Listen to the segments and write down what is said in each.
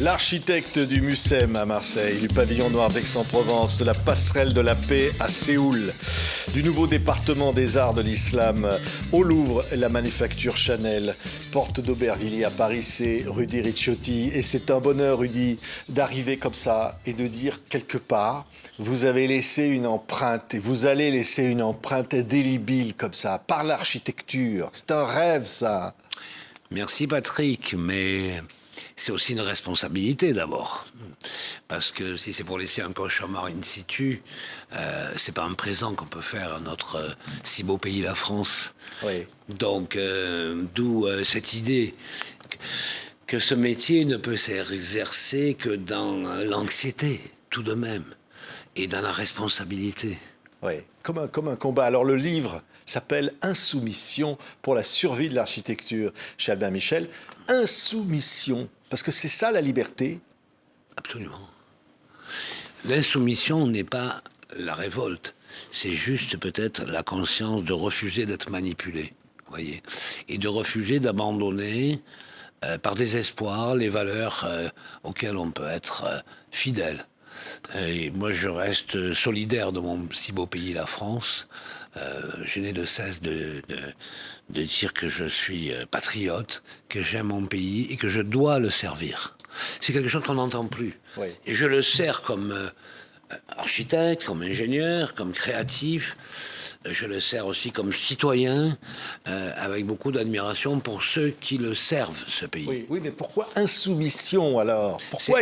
L'architecte du MUSEM à Marseille, du pavillon noir d'Aix-en-Provence, de la passerelle de la paix à Séoul, du nouveau département des arts de l'islam au Louvre, la manufacture Chanel, porte d'Aubervilliers à Paris, c'est Rudy Ricciotti. Et c'est un bonheur, Rudy, d'arriver comme ça et de dire quelque part, vous avez laissé une empreinte et vous allez laisser une empreinte indélébile comme ça, par l'architecture. C'est un rêve, ça. Merci Patrick, mais c'est aussi une responsabilité d'abord. Parce que si c'est pour laisser un cauchemar in situ, c'est pas un présent qu'on peut faire à notre si beau pays, la France. Oui. Donc, d'où cette idée que ce métier ne peut s'exercer que dans l'anxiété, tout de même, et dans la responsabilité. Oui, comme un combat. Alors le livre s'appelle Insoumission pour la survie de l'architecture chez Albin Michel. Insoumission, parce que c'est ça la liberté. Absolument. L'insoumission n'est pas la révolte, c'est juste peut-être la conscience de refuser d'être manipulé, voyez, et de refuser d'abandonner par désespoir les valeurs auxquelles on peut être fidèle. Et moi, je reste solidaire de mon si beau pays, la France. Je n'ai de cesse de dire que je suis patriote, que j'aime mon pays et que je dois le servir. C'est quelque chose qu'on n'entend plus. Oui. Et je le sers comme architecte, comme ingénieur, comme créatif. Je le sers aussi comme citoyen, avec beaucoup d'admiration pour ceux qui le servent, ce pays. Oui, oui, mais pourquoi insoumission alors? Pourquoi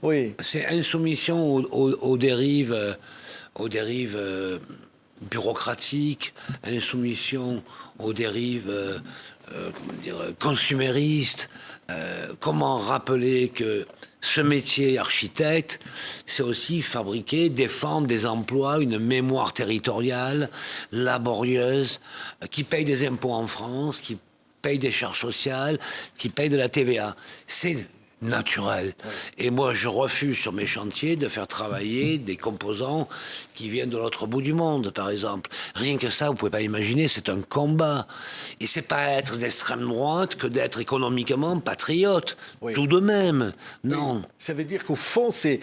Oui. C'est insoumission aux dérives, bureaucratiques, insoumission aux dérives consuméristes. Comment rappeler que ce métier architecte, c'est aussi fabriquer, défendre des emplois, une mémoire territoriale, laborieuse, qui paye des impôts en France, qui paye des charges sociales, qui paye de la TVA. C'est naturel. Oui. Et moi, je refuse sur mes chantiers de faire travailler des composants qui viennent de l'autre bout du monde, par exemple. Rien que ça, vous pouvez pas imaginer, c'est un combat. Et c'est pas être d'extrême droite que d'être économiquement patriote. Oui. Tout de même. Non. Oui. Ça veut dire qu'au fond, c'est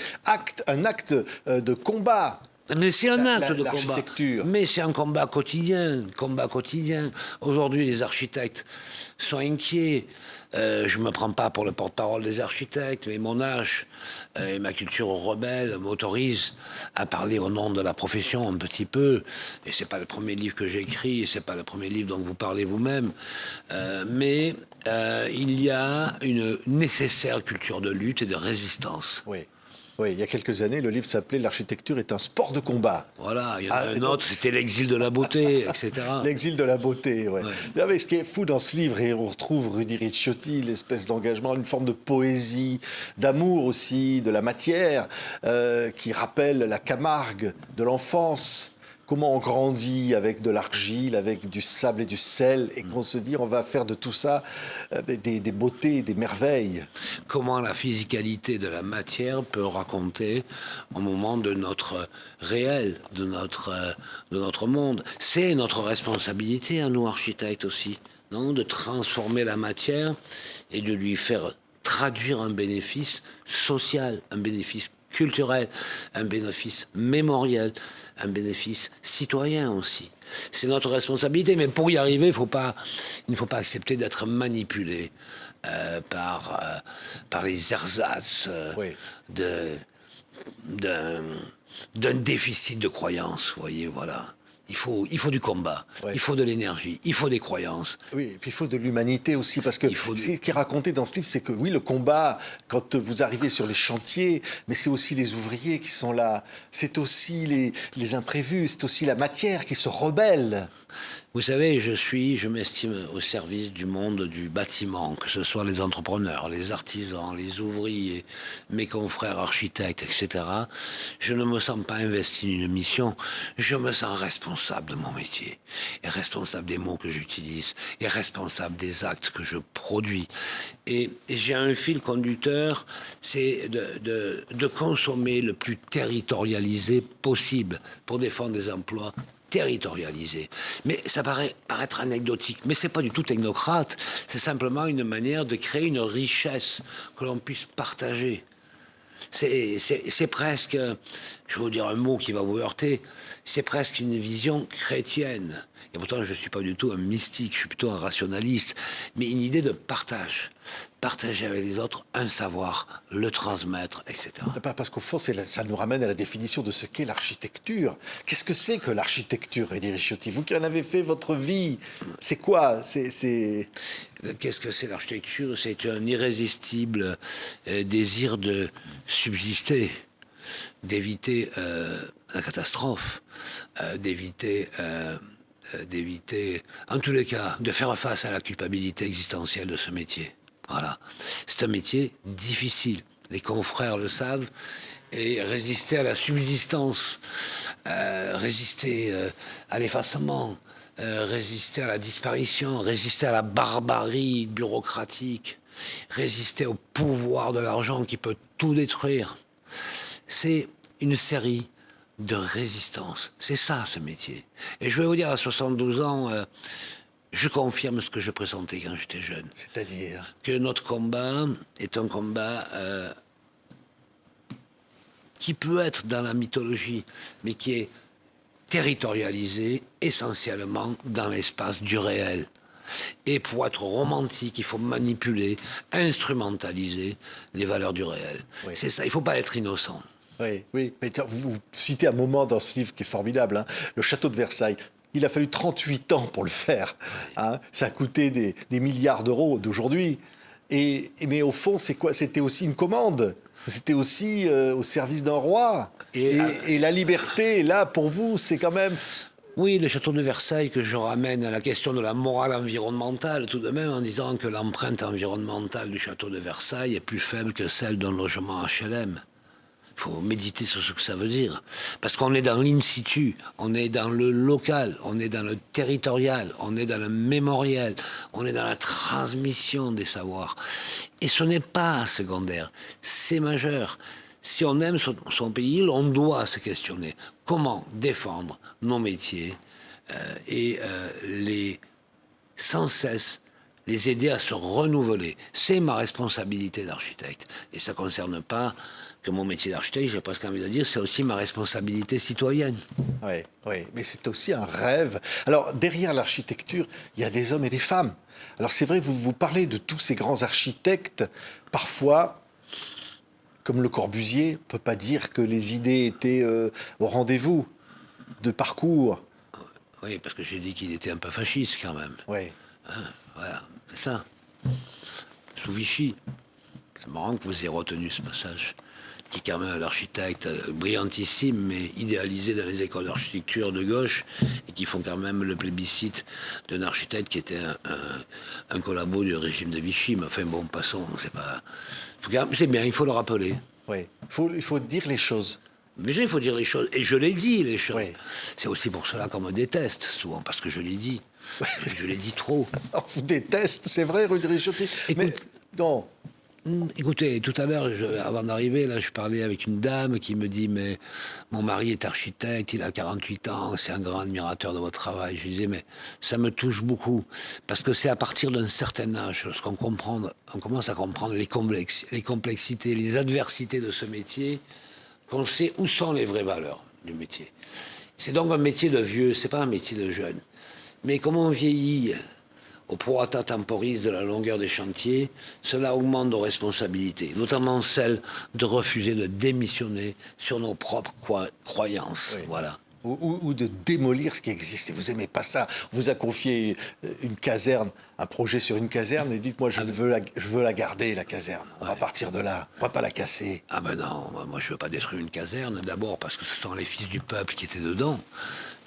un acte de combat. Mais c'est un acte de combat. Mais c'est un combat quotidien. Aujourd'hui, les architectes sont inquiets. Je ne me prends pas pour le porte-parole des architectes, mais mon âge et ma culture rebelle m'autorisent à parler au nom de la profession un petit peu. Et c'est pas le premier livre que j'écris, c'est pas le premier livre dont vous parlez vous-même. Mais il y a une nécessaire culture de lutte et de résistance. Oui. Oui, il y a quelques années, le livre s'appelait « L'architecture est un sport de combat ». Voilà, il y en a un autre, c'était l'exil de la beauté, etc. L'exil de la beauté, oui. Ouais. Mais ce qui est fou dans ce livre, et on retrouve Rudy Ricciotti, l'espèce d'engagement, une forme de poésie, d'amour aussi, de la matière, qui rappelle la Camargue de l'enfance. Comment on grandit avec de l'argile, avec du sable et du sel, et qu'on se dit on va faire de tout ça des beautés, des merveilles. Comment la physicalité de la matière peut raconter au moment de notre réel, de notre monde. C'est notre responsabilité à nous architectes aussi, non, de transformer la matière et de lui faire traduire un bénéfice social, un bénéfice culturel, un bénéfice mémoriel, un bénéfice citoyen aussi. C'est notre responsabilité, mais pour y arriver, il ne faut pas accepter d'être manipulé par les ersatz Oui. d'un déficit de croyance, vous voyez, voilà. Il faut du combat, ouais. Il faut de l'énergie, il faut des croyances. Oui, et puis il faut de l'humanité aussi, parce que ce qui est raconté dans ce livre, c'est que oui, le combat, quand vous arrivez sur les chantiers, mais c'est aussi les ouvriers qui sont là, c'est aussi les imprévus, c'est aussi la matière qui se rebelle. Vous savez, je m'estime au service du monde du bâtiment, que ce soit les entrepreneurs, les artisans, les ouvriers, mes confrères architectes, etc. Je ne me sens pas investi d'une mission, je me sens responsable de mon métier, et responsable des mots que j'utilise, et responsable des actes que je produis. Et j'ai un fil conducteur, c'est de consommer le plus territorialisé possible pour défendre des emplois territorialisé. Mais ça paraît paraître anecdotique, mais c'est pas du tout technocrate. C'est simplement une manière de créer une richesse que l'on puisse partager. C'est presque, je vais vous dire un mot qui va vous heurter, c'est presque une vision chrétienne. Et pourtant, je ne suis pas du tout un mystique, je suis plutôt un rationaliste. Mais une idée de partage. Partager avec les autres un savoir, le transmettre, etc. Parce qu'au fond, ça nous ramène à la définition de ce qu'est l'architecture. Qu'est-ce que c'est que l'architecture, Eddy Ricciotti? Vous qui en avez fait votre vie, c'est quoi? Qu'est-ce que c'est l'architecture? C'est un irrésistible désir de subsister, d'éviter la catastrophe, d'éviter, en tous les cas, de faire face à la culpabilité existentielle de ce métier. Voilà. C'est un métier difficile. Les confrères le savent. Et résister à la subsistance, résister à l'effacement, résister à la disparition, résister à la barbarie bureaucratique, résister au pouvoir de l'argent qui peut tout détruire. C'est une série de résistances. C'est ça, ce métier. Et je vais vous dire, à 72 ans, je confirme ce que je pressentais quand j'étais jeune. C'est-à-dire que notre combat est un combat qui peut être dans la mythologie, mais qui est territorialisé essentiellement dans l'espace du réel. Et pour être romantique, il faut manipuler, instrumentaliser les valeurs du réel. Oui. C'est ça, il ne faut pas être innocent. Oui, oui. Mais vous citez un moment dans ce livre qui est formidable, hein, le château de Versailles. Il a fallu 38 ans pour le faire. Hein. Ça a coûté des milliards d'euros d'aujourd'hui. Mais au fond, c'est quoi? C'était aussi une commande. C'était aussi au service d'un roi. Et la liberté, là, pour vous, c'est quand même... Oui, le château de Versailles, que je ramène à la question de la morale environnementale, tout de même, en disant que l'empreinte environnementale du château de Versailles est plus faible que celle d'un logement HLM. Il faut méditer sur ce que ça veut dire. Parce qu'on est dans l'in situ, on est dans le local, on est dans le territorial, on est dans le mémoriel, on est dans la transmission des savoirs. Et ce n'est pas secondaire, c'est majeur. Si on aime son pays, on doit se questionner. Comment défendre nos métiers sans cesse les aider à se renouveler. C'est ma responsabilité d'architecte. Et ça ne concerne pas que mon métier d'architecte, j'ai presque envie de dire, c'est aussi ma responsabilité citoyenne. Oui, oui, mais c'est aussi un rêve. Alors, derrière l'architecture, il y a des hommes et des femmes. Alors, c'est vrai, vous parlez de tous ces grands architectes. Parfois, comme Le Corbusier, on ne peut pas dire que les idées étaient au rendez-vous de parcours. Oui, parce que j'ai dit qu'il était un peu fasciste, quand même. Oui. Hein, voilà, c'est ça. Sous Vichy. C'est marrant que vous ayez retenu ce passage, qui est quand même un architecte brillantissime, mais idéalisé dans les écoles d'architecture de gauche, et qui font quand même le plébiscite d'un architecte qui était un collabo du régime de Vichy. Mais enfin bon, passons, c'est pas... En tout cas, c'est bien, il faut le rappeler. Oui, il faut dire les choses. Mais il faut dire les choses, et je l'ai dit, les choses. Oui. Oui. C'est aussi pour cela qu'on me déteste, souvent, parce que je l'ai dit. Je l'ai dit trop. On vous déteste, c'est vrai, Eddy Ricciotti. Mais non... Écoutez, tout à l'heure, avant d'arriver, là, je parlais avec une dame qui me dit « Mais mon mari est architecte, il a 48 ans, c'est un grand admirateur de votre travail. » Je disais « Mais ça me touche beaucoup, parce que c'est à partir d'un certain âge, lorsqu'on commence à comprendre les complexités, les adversités de ce métier, qu'on sait où sont les vraies valeurs du métier. C'est donc un métier de vieux, c'est pas un métier de jeune. Mais comme on vieillit... au prorata temporis de la longueur des chantiers, cela augmente nos responsabilités, notamment celle de refuser de démissionner sur nos propres croyances. Oui. Voilà. Ou de démolir ce qui existe. Et vous n'aimez pas ça. On vous a confié une caserne, un projet sur une caserne, et dites-moi, je veux la garder, la caserne. On va partir de là. On va pas la casser. Ah ben non, moi je veux pas détruire une caserne, d'abord parce que ce sont les fils du peuple qui étaient dedans.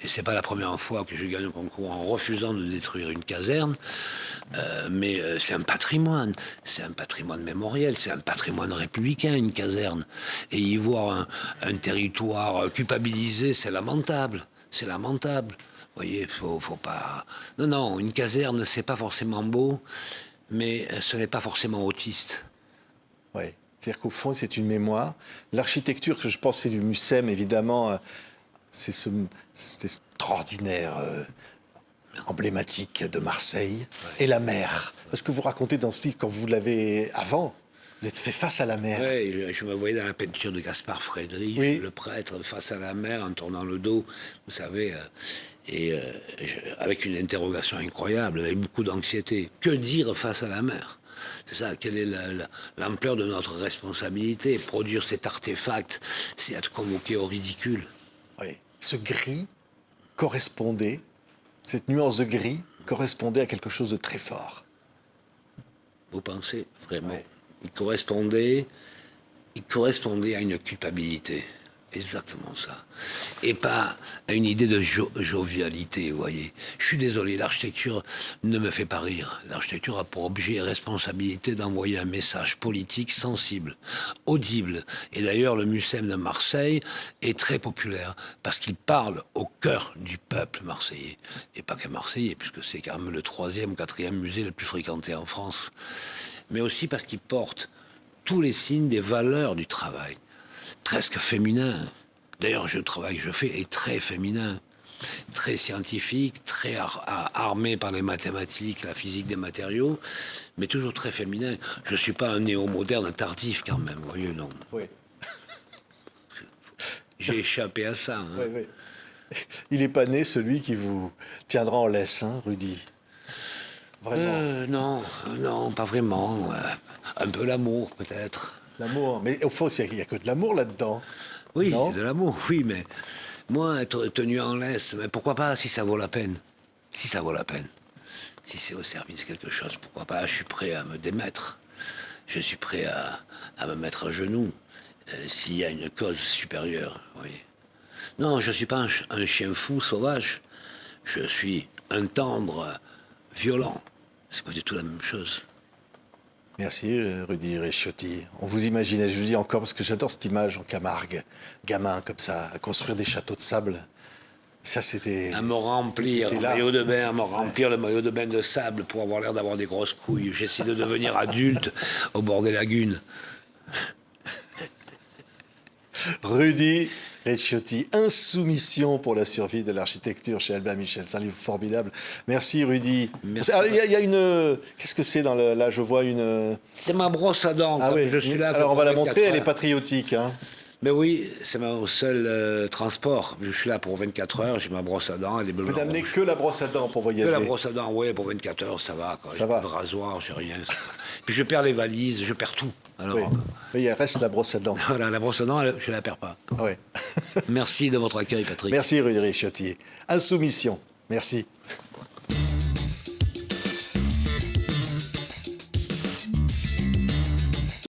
Et c'est pas la première fois que je gagne un concours en refusant de détruire une caserne, mais c'est un patrimoine mémoriel, c'est un patrimoine républicain, une caserne. Et y voir un territoire culpabilisé, c'est lamentable, c'est lamentable. Vous voyez, faut pas... Non, une caserne, c'est pas forcément beau, mais ce n'est pas forcément autiste. Oui, c'est-à-dire qu'au fond, c'est une mémoire. L'architecture, que je pense, c'est du Mucem, évidemment... c'est cet extraordinaire emblématique de Marseille et la mer. Parce que vous racontez dans ce livre, quand vous l'avez avant, vous êtes fait face à la mer. Oui, je me voyais dans la peinture de Gaspard Friedrich, Oui. le prêtre face à la mer en tournant le dos, vous savez, avec une interrogation incroyable, avec beaucoup d'anxiété. Que dire face à la mer? C'est ça, quelle est l'ampleur de notre responsabilité? Produire cet artefact, c'est être convoqué au ridicule. Oui. Ce gris correspondait, cette nuance de gris correspondait à quelque chose de très fort. Vous pensez, vraiment? Ouais. Il correspondait à une culpabilité. Exactement ça. Et pas à une idée de jovialité, vous voyez. Je suis désolé, l'architecture ne me fait pas rire. L'architecture a pour objet et responsabilité d'envoyer un message politique sensible, audible. Et d'ailleurs, le Mucem de Marseille est très populaire parce qu'il parle au cœur du peuple marseillais. Et pas qu'un Marseillais, puisque c'est quand même le 3e ou 4e musée le plus fréquenté en France. Mais aussi parce qu'il porte tous les signes des valeurs du travail. Presque féminin. D'ailleurs, le travail que je fais est très féminin, très scientifique, très armé par les mathématiques, la physique des matériaux, mais toujours très féminin. Je ne suis pas un néo-moderne tardif quand même, vous voyez, non. Oui. J'ai échappé à ça. Hein. Oui, oui. Il n'est pas né celui qui vous tiendra en laisse, hein, Rudy. Vraiment. Non, pas vraiment. Un peu l'amour, peut-être. L'amour. Mais au fond, il n'y a que de l'amour là-dedans. Oui, Non de l'amour, oui, mais moi, être tenu en laisse, mais pourquoi pas si ça vaut la peine? Si ça vaut la peine. Si c'est au service de quelque chose, pourquoi pas? Je suis prêt à me démettre. Je suis prêt à me mettre à genoux s'il y a une cause supérieure, oui. Non, je ne suis pas un chien fou sauvage. Je suis un tendre violent. C'est pas du tout la même chose. Merci, Rudy Ricciotti. On vous imaginait, je vous dis encore, parce que j'adore cette image en Camargue, gamin comme ça, à construire des châteaux de sable. Ça, c'était... À me remplir le maillot de bain, à me remplir le maillot de bain de sable pour avoir l'air d'avoir des grosses couilles. J'essaie de devenir adulte au bord des lagunes. Rudy Ricciotti, Insoumission pour la survie de l'architecture chez Albin Michel. C'est un livre formidable. Merci, Rudy. Merci. Alors, il y a une... Qu'est-ce que c'est dans le... Là, je vois une... C'est ma brosse à dents. Ah comme oui, je suis là. alors on va la 24 montrer, elle est heures. patriotique. Hein. Mais oui, c'est mon seul transport. Je suis là pour 24 heures, j'ai ma brosse à dents, elle est bleue. Vous n'amenez que la brosse à dents pour voyager. Que la brosse à dents, ouais, pour 24 heures, ça va. Quoi. Ça J'ai va. pas de rasoir, j'ai rien. Puis je perds les valises, je perds tout. Alors, Oui. Mais il reste la brosse à dents. voilà, la brosse à dents, je la perds pas. Oui. Merci de votre accueil, Patrick. Merci, Rudy Ricciotti. Insoumission. Merci.